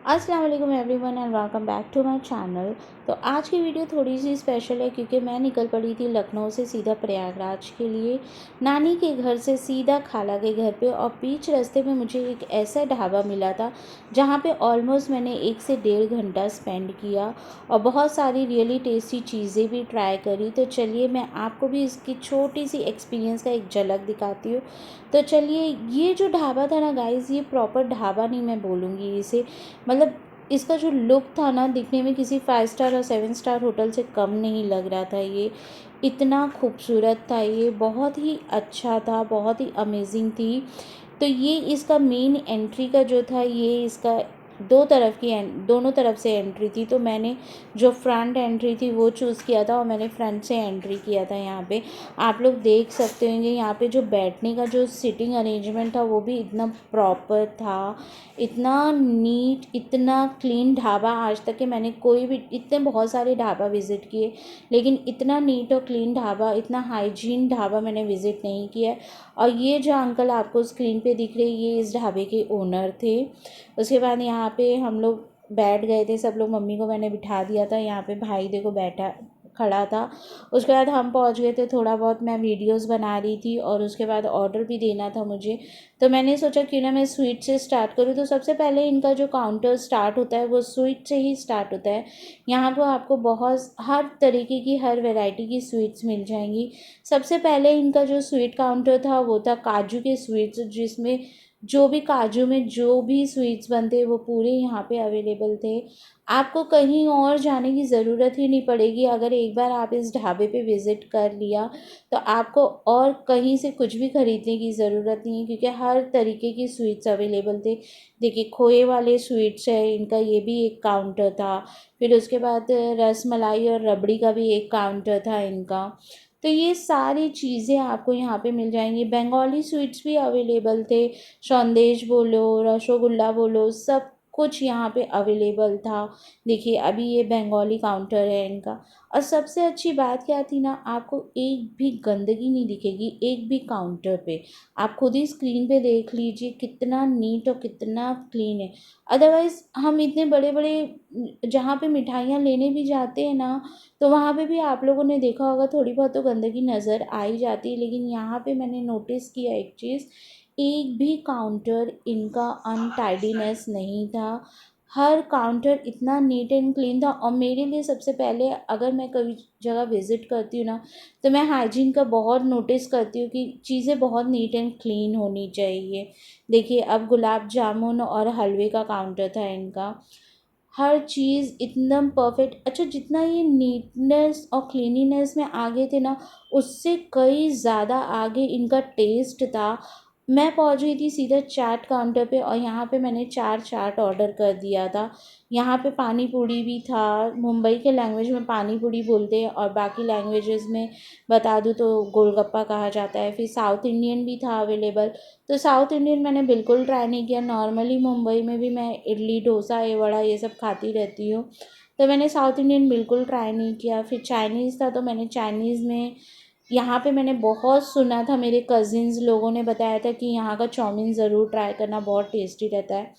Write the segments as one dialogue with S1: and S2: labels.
S1: अस्सलाम वालेकुम everyone and welcome back to my channel. तो आज की वीडियो थोड़ी सी स्पेशल है क्योंकि मैं निकल पड़ी थी लखनऊ से सीधा प्रयागराज के लिए, नानी के घर से सीधा खाला के घर पे। और बीच रास्ते में मुझे एक ऐसा ढाबा मिला था जहाँ पे ऑलमोस्ट मैंने 1 से 1.5 घंटा स्पेंड किया और बहुत सारी रियली टेस्टी चीज़ें भी ट्राई करी। तो चलिए मैं आपको भी इसकी छोटी सी एक्सपीरियंस का एक झलक दिखाती हूँ। तो चलिए, ये जो ढाबा था ना गाइज़, ये प्रॉपर ढाबा नहीं मैं बोलूँगी इसे, मतलब इसका जो लुक था ना, दिखने में किसी 5 स्टार और 7 स्टार होटल से कम नहीं लग रहा था। ये इतना खूबसूरत था, ये बहुत ही अच्छा था, बहुत ही अमेजिंग थी। तो ये इसका मेन एंट्री का जो था, ये इसका दोनों तरफ से एंट्री थी। तो मैंने जो फ्रंट एंट्री थी वो चूज़ किया था और मैंने फ्रंट से एंट्री किया था। यहाँ पे आप लोग देख सकते होंगे, यहाँ पे जो बैठने का जो सिटिंग अरेंजमेंट था वो भी इतना प्रॉपर था, इतना नीट, इतना क्लीन ढाबा। आज तक के मैंने कोई भी, इतने बहुत सारे ढाबा विज़िट किए, लेकिन इतना नीट और क्लीन ढाबा, इतना हाइजीन ढाबा मैंने विज़िट नहीं किया है। और ये जो अंकल आपको स्क्रीन पे दिख रहे, ये इस ढाबे के ओनर थे। उसके बाद यहाँ पे हम लोग बैठ गए थे सब लोग, मम्मी को मैंने बिठा दिया था, यहाँ पे भाई देखो बैठा खड़ा था। उसके बाद हम पहुँच गए थे, थोड़ा बहुत मैं वीडियोस बना रही थी और उसके बाद ऑर्डर भी देना था मुझे। तो मैंने सोचा क्यों ना मैं स्वीट से स्टार्ट करूँ। तो सबसे पहले इनका जो काउंटर स्टार्ट होता है वो स्वीट से ही स्टार्ट होता है। यहाँ पर आपको बहुत हर तरीके की, हर वैरायटी की स्वीट्स मिल जाएंगी। सबसे पहले इनका जो स्वीट काउंटर था वो था काजू के स्वीट्स, जिसमें जो भी काजू में जो भी स्वीट्स बनते वो पूरे यहाँ पे अवेलेबल थे। आपको कहीं और जाने की ज़रूरत ही नहीं पड़ेगी। अगर एक बार आप इस ढाबे पे विज़िट कर लिया तो आपको और कहीं से कुछ भी ख़रीदने की ज़रूरत नहीं है, क्योंकि हर तरीके की स्वीट्स अवेलेबल थे। देखिए, खोए वाले स्वीट्स है इनका, ये भी एक काउंटर था। फिर उसके बाद रस मलाई और रबड़ी का भी एक काउंटर था इनका। तो ये सारी चीज़ें आपको यहाँ पे मिल जाएंगी। बंगाली स्वीट्स भी अवेलेबल थे, संदेश बोलो, रसगुल्ला बोलो, सब कुछ यहाँ पे अवेलेबल था। देखिए, अभी ये बंगाली काउंटर है इनका। और सबसे अच्छी बात क्या थी ना, आपको एक भी गंदगी नहीं दिखेगी एक भी काउंटर पे। आप खुद ही स्क्रीन पे देख लीजिए कितना नीट और कितना क्लीन है। अदरवाइज़ हम इतने बड़े बड़े जहाँ पे मिठाइयाँ लेने भी जाते हैं ना, तो वहाँ पे भी आप लोगों ने देखा होगा थोड़ी बहुत तो गंदगी नज़र आ ही जाती है। लेकिन यहाँ पे मैंने नोटिस किया एक चीज़, एक भी काउंटर इनका अनटाइडीनेस नहीं था। हर काउंटर इतना नीट एंड क्लीन था। और मेरे लिए सबसे पहले, अगर मैं कभी जगह विज़िट करती हूँ ना, तो मैं हाइजीन का बहुत नोटिस करती हूँ कि चीज़ें बहुत नीट एंड क्लीन होनी चाहिए। देखिए, अब गुलाब जामुन और हलवे का काउंटर था इनका। हर चीज़ एकदम परफेक्ट। अच्छा, जितना ये नीटनेस और क्लीनिनेस में आगे थे ना, उससे कई ज़्यादा आगे इनका टेस्ट था। मैं पहुंच गई थी सीधा चाट काउंटर पे और यहाँ पे मैंने 4 चाट ऑर्डर कर दिया था। यहाँ पे पानी पूरी भी था। मुंबई के लैंग्वेज में पानी पूरी बोलते हैं और बाकी लैंग्वेजेस में बता दूँ तो गोलगप्पा कहा जाता है। फिर साउथ इंडियन भी था अवेलेबल। तो साउथ इंडियन मैंने बिल्कुल ट्राई नहीं किया। नॉर्मली मुंबई में भी मैं इडली, डोसा, ये वड़ा ये सब खाती रहती हूँ, तो मैंने साउथ इंडियन बिल्कुल ट्राई नहीं किया। फिर चाइनीज़ था, तो मैंने चाइनीज़ में, यहाँ पे मैंने बहुत सुना था, मेरे कज़िन्स लोगों ने बताया था कि यहाँ का चाउमीन ज़रूर ट्राई करना, बहुत टेस्टी रहता है।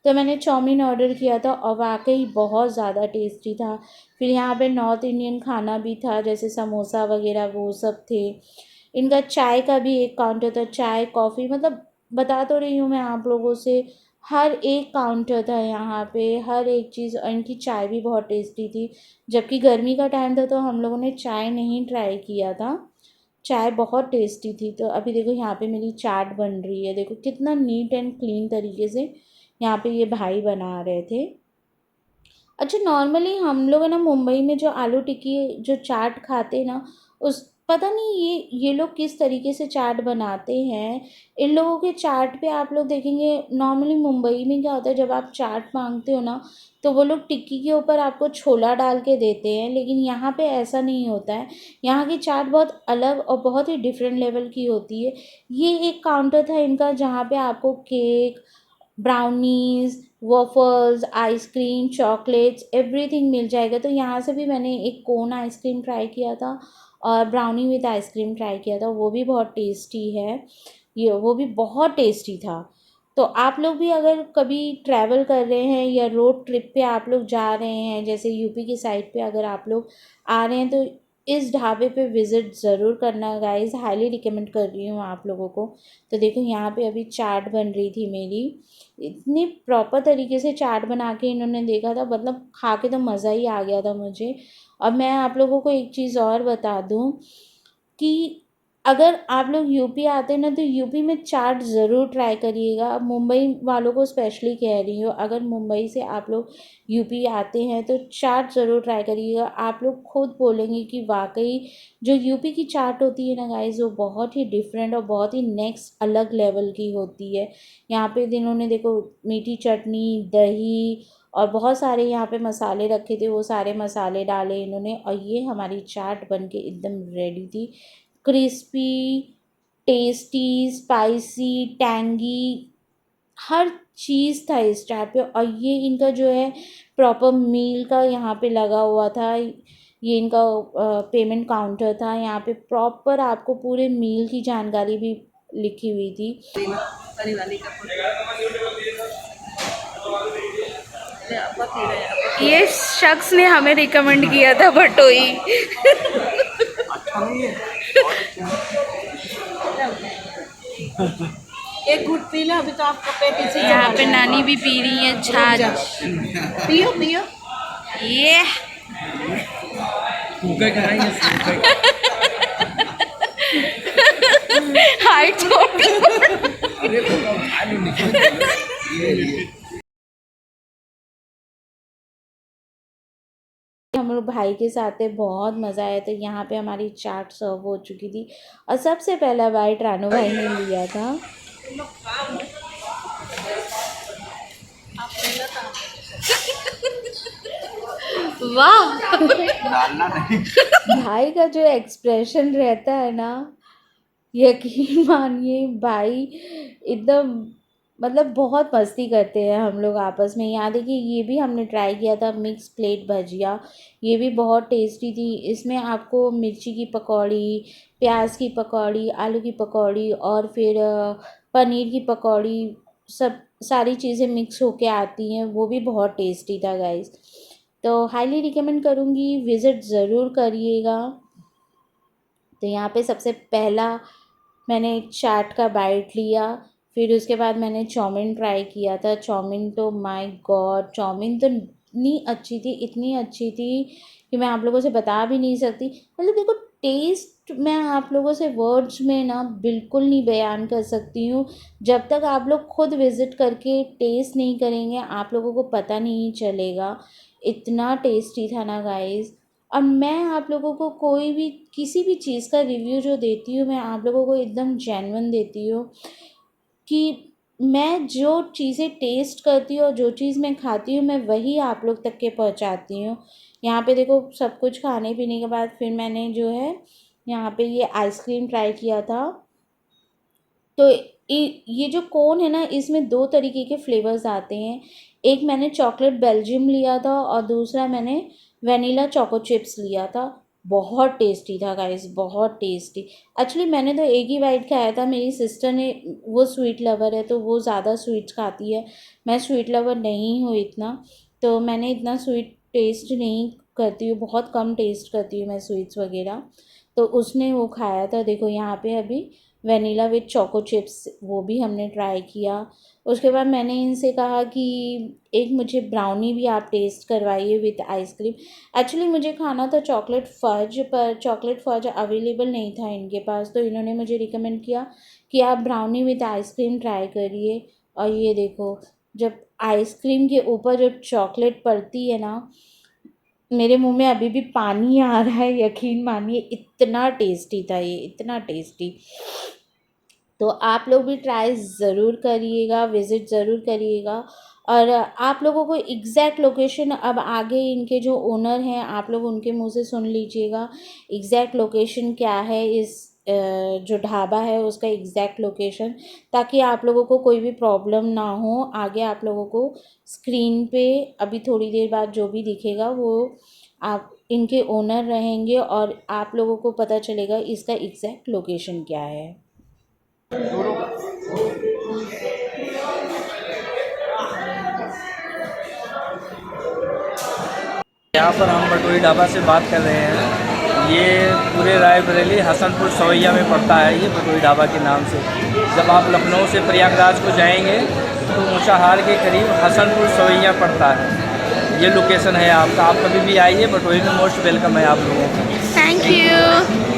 S1: तो मैंने चाउमीन ऑर्डर किया था और वाकई बहुत ज़्यादा टेस्टी था। फिर यहाँ पे नॉर्थ इंडियन खाना भी था, जैसे समोसा वगैरह वो सब थे। इनका चाय का भी एक काउंटर था, चाय कॉफ़ी, मतलब बता तो रही हूँ मैं आप लोगों से, हर एक काउंटर था यहाँ पे, हर एक चीज़। और इनकी चाय भी बहुत टेस्टी थी। जबकि गर्मी का टाइम था तो हम लोगों ने चाय नहीं ट्राई किया था। चाय बहुत टेस्टी थी। तो अभी देखो यहाँ पे मेरी चाट बन रही है, देखो कितना नीट एंड क्लीन तरीके से यहाँ पे ये भाई बना रहे थे। अच्छा, नॉर्मली हम लोग है ना मुंबई में जो आलू टिक्की जो चाट खाते हैं ना, उस पता नहीं ये लोग किस तरीके से चाट बनाते हैं। इन लोगों के चाट पे आप लोग देखेंगे, नॉर्मली मुंबई में क्या होता है, जब आप चाट मांगते हो ना, तो वो लोग टिक्की के ऊपर आपको छोला डाल के देते हैं। लेकिन यहाँ पे ऐसा नहीं होता है। यहाँ की चाट बहुत अलग और बहुत ही डिफरेंट लेवल की होती है। ये एक काउंटर था इनका जहाँ पे आपको cake, brownies, waffles, ice cream, chocolates, everything मिल जाएगा। तो यहाँ से भी मैंने एक कोन आइसक्रीम ट्राई किया था और ब्राउनी विद आइसक्रीम ट्राई किया था, वो भी बहुत टेस्टी है। ये वो भी बहुत टेस्टी था। तो आप लोग भी अगर कभी ट्रैवल कर रहे हैं या रोड ट्रिप पे आप लोग जा रहे हैं, जैसे यूपी की साइड पे अगर आप लोग आ रहे हैं, तो इस ढाबे पे विज़िट ज़रूर करना गाइस, हाईली रिकमेंड कर रही हूँ आप लोगों को। तो देखो यहाँ पे अभी चाट बन रही थी मेरी, इतनी प्रॉपर तरीके से चाट बना के इन्होंने देखा था, मतलब खा के तो मज़ा ही आ गया था मुझे। और मैं आप लोगों को एक चीज़ और बता दूँ कि अगर आप लोग यूपी आते हैं ना, तो यूपी में चाट ज़रूर ट्राई करिएगा। मुंबई वालों को स्पेशली कह रही हूँ, अगर मुंबई से आप लोग यूपी आते हैं तो चाट ज़रूर ट्राई करिएगा। आप लोग खुद बोलेंगे कि वाकई जो यूपी की चाट होती है ना गाइस, वो बहुत ही डिफरेंट और बहुत ही नेक्स्ट अलग लेवल की होती है। यहाँ पे इन्होंने देखो मीठी चटनी, दही और बहुत सारे यहाँ पे मसाले रखे थे, वो सारे मसाले डाले इन्होंने, और ये हमारी चाट बन के एकदम रेडी थी। क्रिस्पी, टेस्टी, स्पाइसी, टैंगी, हर चीज़ था इस चाट पे। और ये इनका जो है प्रॉपर मील का यहाँ पे लगा हुआ था, ये इनका पेमेंट काउंटर था, यहाँ पे प्रॉपर आपको पूरे मील की जानकारी भी लिखी हुई थी। ये शख्स ने हमें रिकमेंड किया था भटोई।
S2: एक घुट पी लो, अभी तो आपका पेट इसी से
S1: यहाँ
S2: भर
S1: पे
S2: जाएगा।
S1: नानी भी पी रही है छाछ।
S2: पियो पियो।
S1: ये हाइट हम लोग भाई के साथ थे, बहुत मज़ा आया। तो यहाँ पे हमारी चाट सर्व हो चुकी थी और सबसे पहला बाइट रानू भाई ने लिया था। वाह भाई का जो एक्सप्रेशन रहता है ना, यकीन मानिए भाई एकदम, मतलब बहुत मस्ती करते हैं हम लोग आपस में। यहाँ देखिए ये भी हमने ट्राई किया था, मिक्स प्लेट भजिया, ये भी बहुत टेस्टी थी। इसमें आपको मिर्ची की पकौड़ी, प्याज की पकौड़ी, आलू की पकौड़ी और फिर पनीर की पकौड़ी, सब सारी चीज़ें मिक्स होके आती हैं, वो भी बहुत टेस्टी था गाइस। तो हाईली रिकमेंड करूँगी, विज़िट ज़रूर करिएगा। तो यहाँ पे सबसे पहला मैंने चाट का बाइट लिया, फिर उसके बाद मैंने चाउमीन ट्राई किया था। चाउमीन तो माय गॉड, चाउमीन तो इतनी अच्छी थी, इतनी अच्छी थी कि मैं आप लोगों से बता भी नहीं सकती। मतलब देखो टेस्ट मैं आप लोगों से वर्ड्स में ना बिल्कुल नहीं बयान कर सकती हूँ। जब तक आप लोग खुद विज़िट करके टेस्ट नहीं करेंगे, आप लोगों को पता नहीं चलेगा। इतना टेस्टी था ना गाइस। और मैं आप लोगों को कोई भी किसी भी चीज़ का रिव्यू जो देती हूँ, मैं आप लोगों को एकदम जेन्युइन देती हूँ कि मैं जो चीज़ें टेस्ट करती हूँ और जो चीज़ मैं खाती हूँ, मैं वही आप लोग तक के पहुँचाती हूँ। यहाँ पे देखो सब कुछ खाने पीने के बाद फिर मैंने जो है यहाँ पे ये आइसक्रीम ट्राई किया था। तो ये जो कोन है ना, इसमें 2 तरीके के फ्लेवर्स आते हैं। एक मैंने चॉकलेट बेल्जियम लिया था और दूसरा मैंने वनीला चोको चिप्स लिया था। बहुत टेस्टी था गाइस, बहुत टेस्टी। एक्चुअली मैंने तो एक ही बाइट खाया था, मेरी सिस्टर ने, वो स्वीट लवर है तो वो ज़्यादा स्वीट्स खाती है। मैं स्वीट लवर नहीं हूँ इतना, तो मैंने इतना स्वीट टेस्ट नहीं करती हूँ, बहुत कम टेस्ट करती हूँ मैं स्वीट्स वगैरह। तो उसने वो खाया था। देखो यहाँ पे अभी वेनिला विथ चोको चिप्स, वो भी हमने ट्राई किया। उसके बाद मैंने इनसे कहा कि एक मुझे ब्राउनी भी आप टेस्ट करवाइए विथ आइसक्रीम। एक्चुअली मुझे खाना था चॉकलेट फज, पर चॉकलेट फज अवेलेबल नहीं था इनके पास, तो इन्होंने मुझे रिकमेंड किया कि आप ब्राउनी विथ आइसक्रीम ट्राई करिए। और ये देखो, जब आइसक्रीम के ऊपर जब चॉकलेट पड़ती है ना, मेरे मुंह में अभी भी पानी आ रहा है, यकीन मानिए इतना टेस्टी था ये, इतना टेस्टी। तो आप लोग भी ट्राई ज़रूर करिएगा, विज़िट ज़रूर करिएगा। और आप लोगों को एग्जैक्ट लोकेशन अब आगे इनके जो ओनर हैं, आप लोग उनके मुंह से सुन लीजिएगा एग्जैक्ट लोकेशन क्या है, इस जो ढाबा है उसका एग्जैक्ट लोकेशन, ताकि आप लोगों को कोई भी प्रॉब्लम ना हो। आगे आप लोगों को स्क्रीन पे अभी थोड़ी देर बाद जो भी दिखेगा वो आप इनके ओनर रहेंगे और आप लोगों को पता चलेगा इसका एग्जैक्ट लोकेशन क्या है।
S3: यहाँ पर हम बटोई ढाबा से बात कर रहे हैं। ये पूरे रायबरेली हसनपुर सवैया में पड़ता है, ये बटोई ढाबा के नाम से। जब आप लखनऊ से प्रयागराज को जाएंगे तो ऊंचाहार के करीब हसनपुर सवैया पड़ता है। ये लोकेशन है आपका, आप कभी भी आइए, बटोई में मोस्ट वेलकम है आप लोगों का।
S4: Thank you.